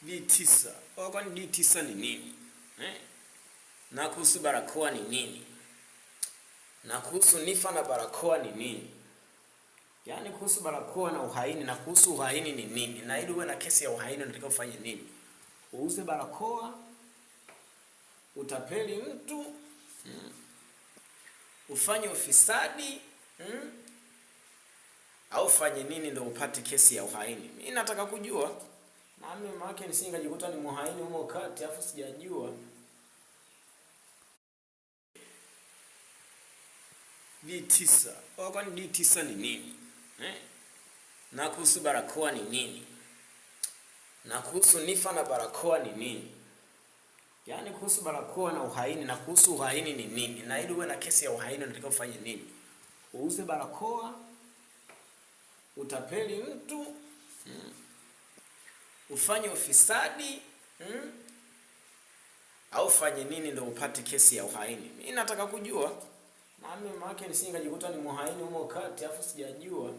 D9. Kwani D9 ni nini? Na kuhusu barakoa ni nini? Na kuhusu nifa na barakoa ni nini? Yaani kuhusu barakoa na uhaini, na kuhusu uhaini ni nini? Na ili uwe na kesi ya uhaini unatakiwa ufanye nini? Uuze barakoa, utapeli mtu, ufanye ufisadi, au ufanye nini ndio upate kesi ya uhaini? Mimi nataka kujua. Na mimi maana nisingejikuta ni muhaini huko kati afu sijajua. D9. Kwani D9 ni nini? Na kuhusu barakoa ni nini? Na kuhusu nifa na barakoa ni nini? Yaani kuhusu barakoa na uhaini, na kuhusu uhaini ni nini? Na ili uwe na kesi ya uhaini unatakiwa ufanye nini? Uuze barakoa, utapeli mtu, ufanye ufisadi, au ufanye nini ndio upate kesi ya uhaini? Mimi nataka kujua. Na mimi maana nisingejikuta ni muhaini huko kati afu sijajua.